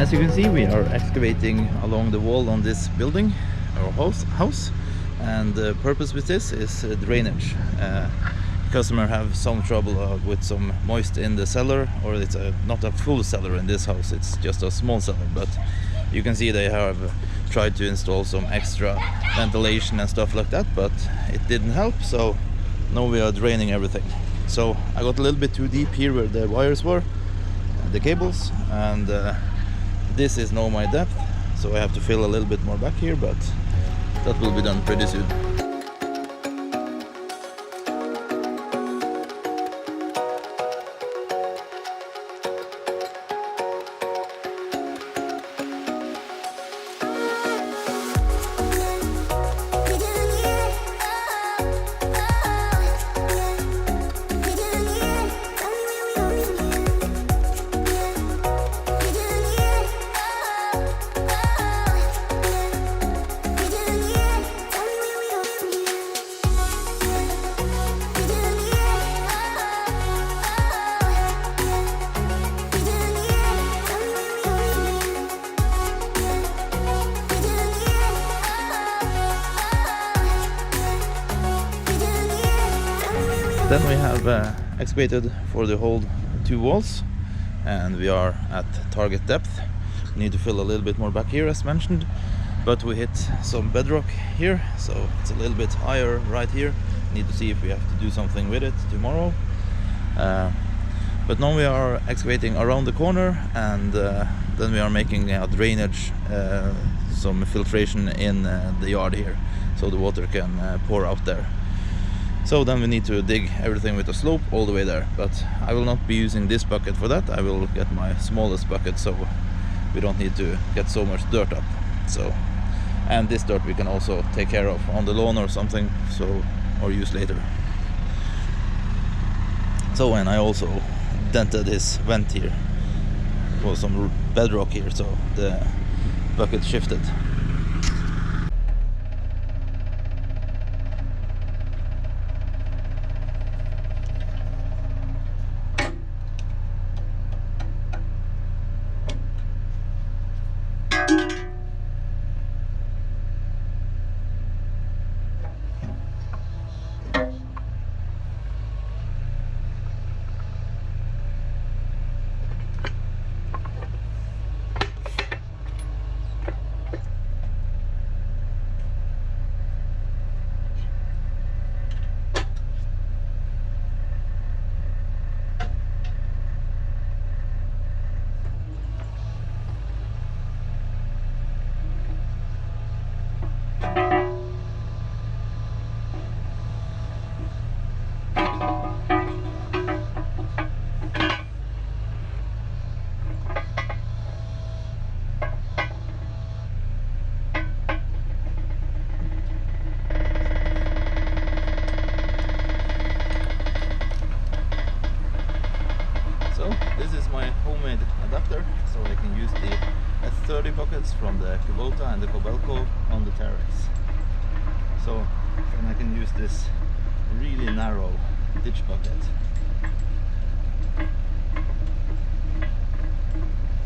As you can see, we are excavating along the wall on this building, our house, and the purpose with this is drainage. Customer have some trouble with some moist in the cellar, or it's not a full cellar in this house, it's just a small cellar, but you can see they have tried to install some extra ventilation and stuff like that, but it didn't help, so now we are draining everything. So I got a little bit too deep here where the wires were, the cables, and this is now my depth, so I have to fill a little bit more back here, but that will be done pretty soon. Then we have excavated for the whole 2 walls, and we are at target depth. We need to fill a little bit more back here as mentioned, but we hit some bedrock here, so it's a little bit higher right here. Need to see if we have to do something with it tomorrow. But now we are excavating around the corner, and then we are making a drainage, some filtration in the yard here, so the water can pour out there. So then we need to dig everything with a slope all the way there, but I will not be using this bucket for that. I will get my smallest bucket, so we don't need to get so much dirt up. So, and this dirt we can also take care of on the lawn or something, so, or use later. So, and I also dented this vent here. There was some bedrock here, so the bucket shifted. This is my homemade adapter, so I can use the S30 buckets from the Kubota and the Kobelco on the terrace. So then I can use this really narrow ditch bucket.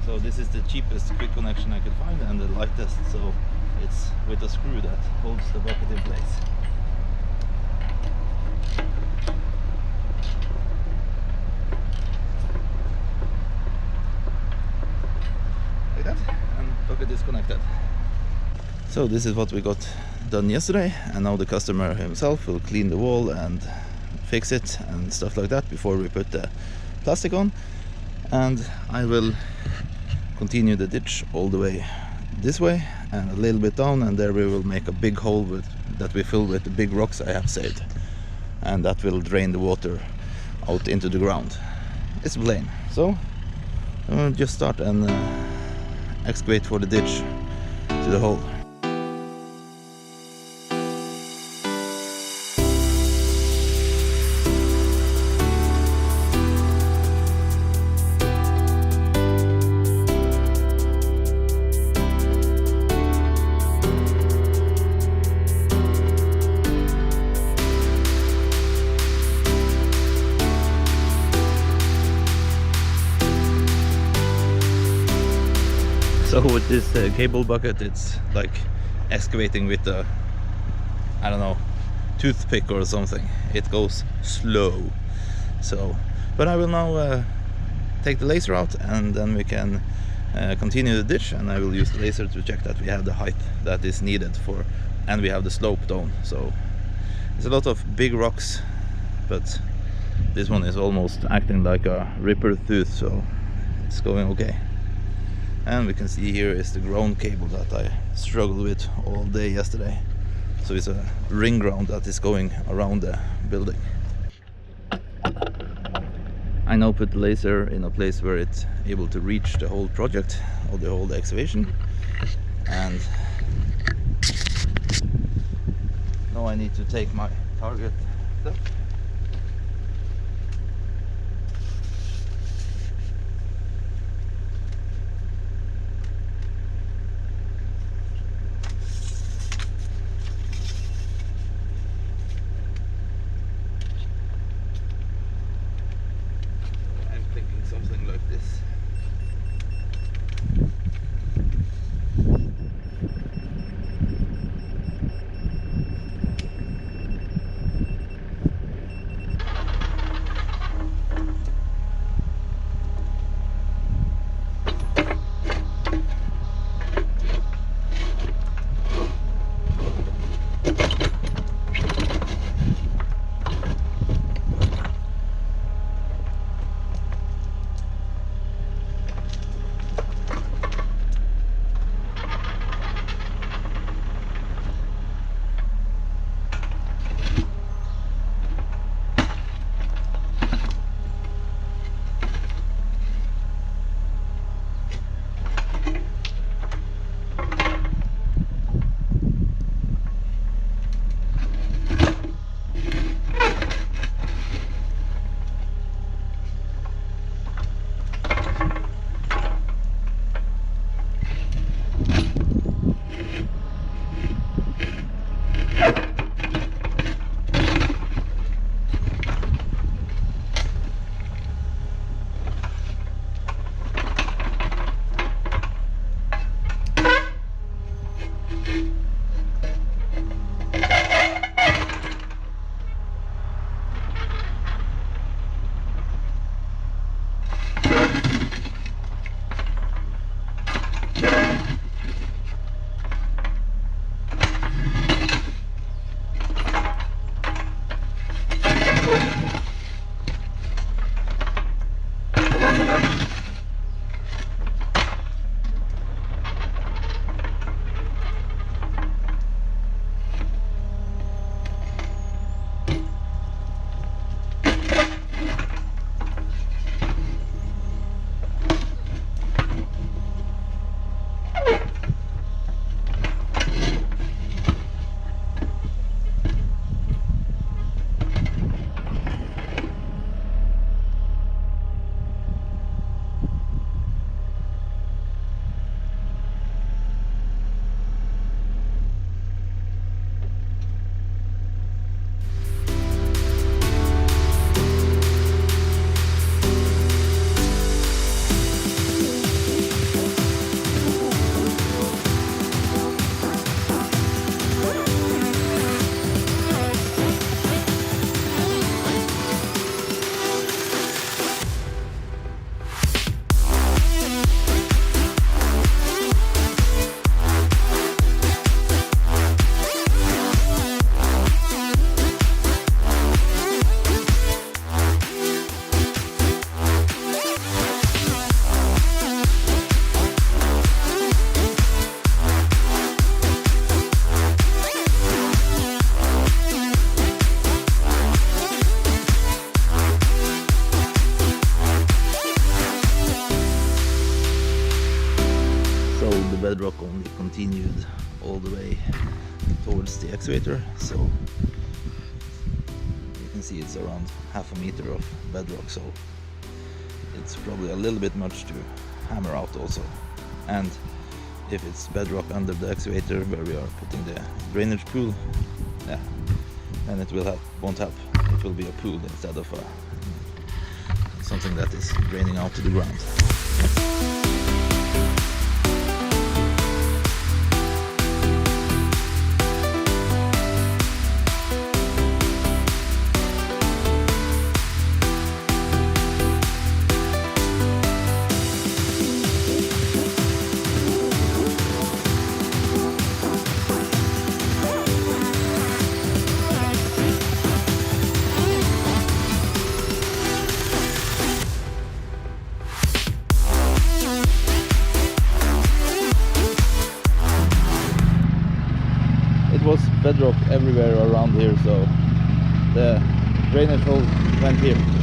So this is the cheapest quick connection I could find and the lightest, so it's with a screw that holds the bucket in place. Disconnected. So this is what we got done yesterday, and now the customer himself will clean the wall and fix it and stuff like that before we put the plastic on, and I will continue the ditch all the way this way and a little bit down, and there we will make a big hole that we fill with the big rocks I have saved, and that will drain the water out into the ground. It's plain. So I'll just start and excavate for the ditch to the hole. So with this cable bucket, it's like excavating with a, I don't know, toothpick or something. It goes slow. So, but I will now take the laser out, and then we can continue the ditch, and I will use the laser to check that we have the height that is needed for, and we have the slope down. So it's a lot of big rocks, but this one is almost acting like a ripper tooth, so it's going okay. And we can see here is the ground cable that I struggled with all day yesterday. So it's a ring ground that is going around the building. I now put the laser in a place where it's able to reach the whole project or the whole excavation. And now I need to take my target up. Something like this. bedrock only continued all the way towards the excavator, so you can see it's around half a meter of bedrock, so it's probably a little bit much to hammer out also. And if it's bedrock under the excavator where we are putting the drainage pool, yeah, then it won't help. It will be a pool instead of something that is draining out to the ground. was bedrock everywhere around here, so the drainage hole went here.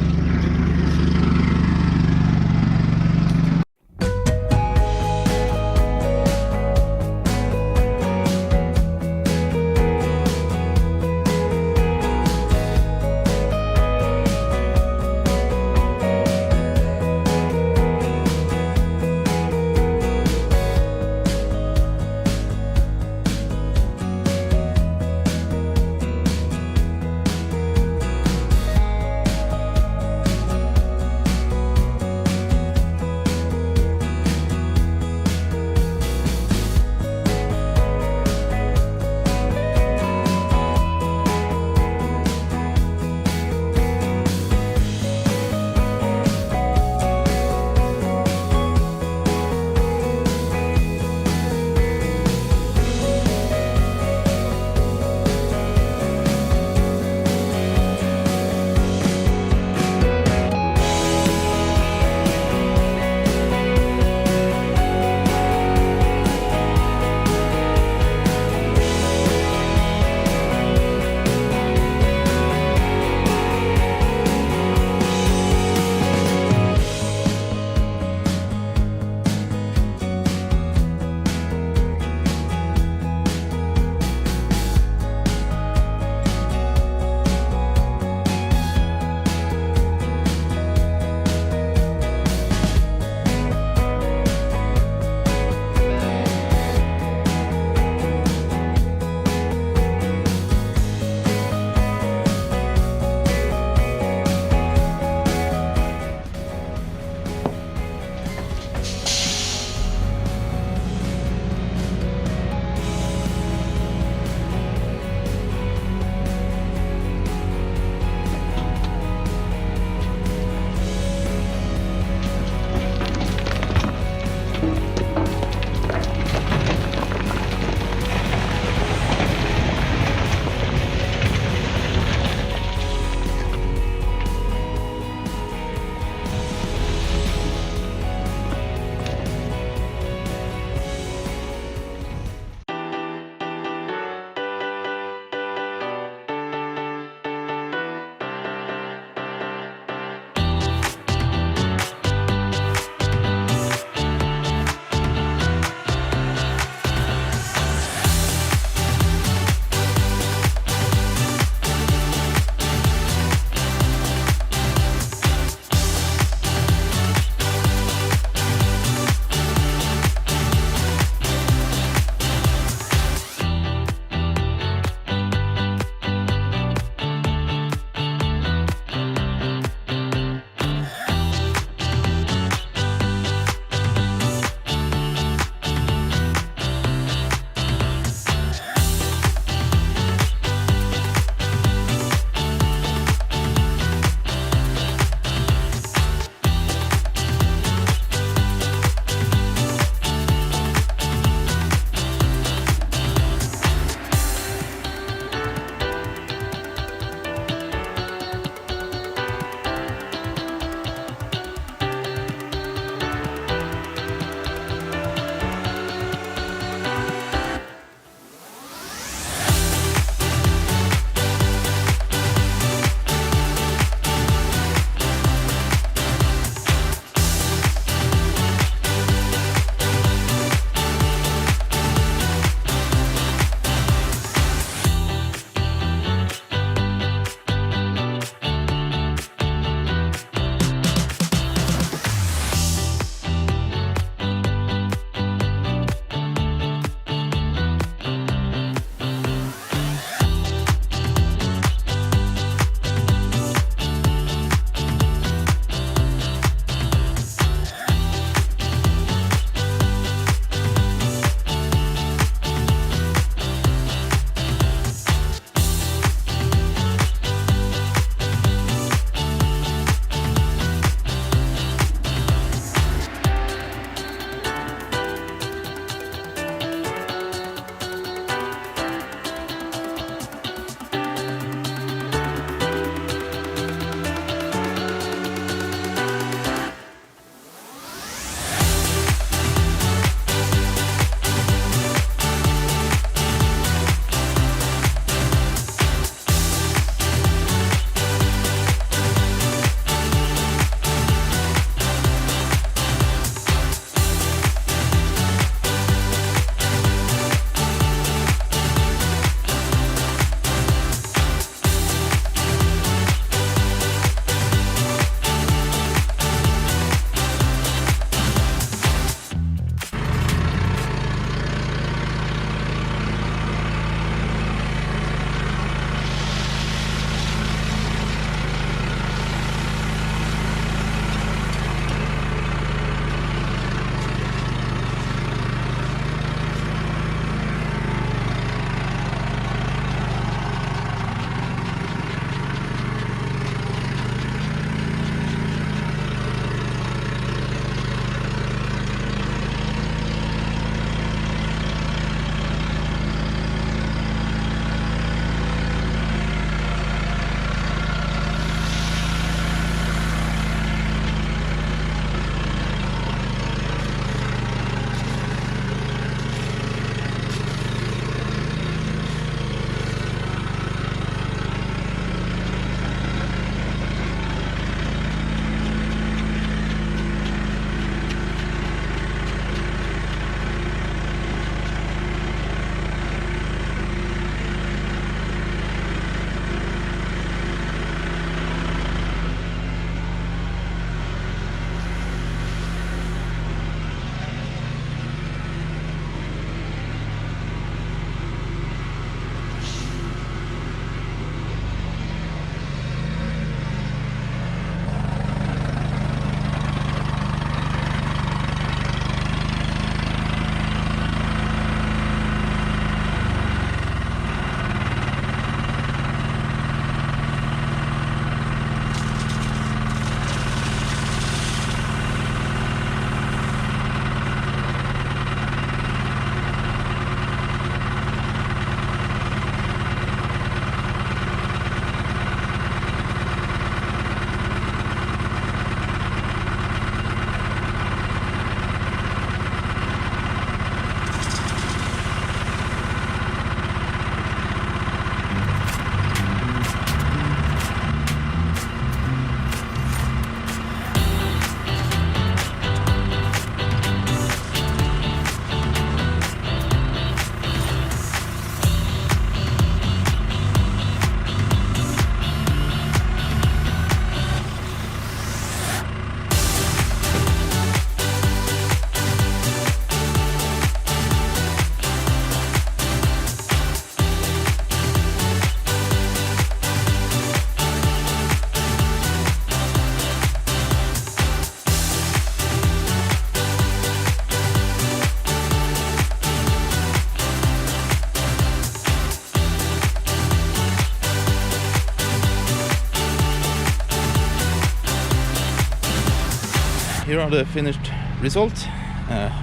here are the finished result.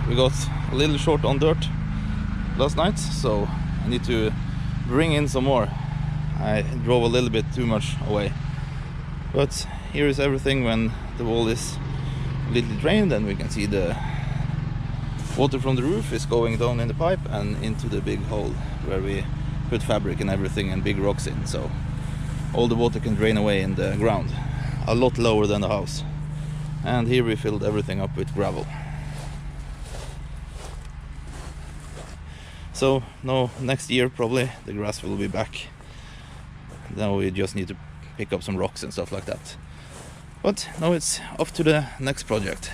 We got a little short on dirt last night, so I need to bring in some more. I drove a little bit too much away, but here is everything when the wall is completely drained, and we can see the water from the roof is going down in the pipe and into the big hole where we put fabric and everything and big rocks in, so all the water can drain away in the ground, a lot lower than the house. And here we filled everything up with gravel. So now next year probably the grass will be back. Now we just need to pick up some rocks and stuff like that. But now it's off to the next project.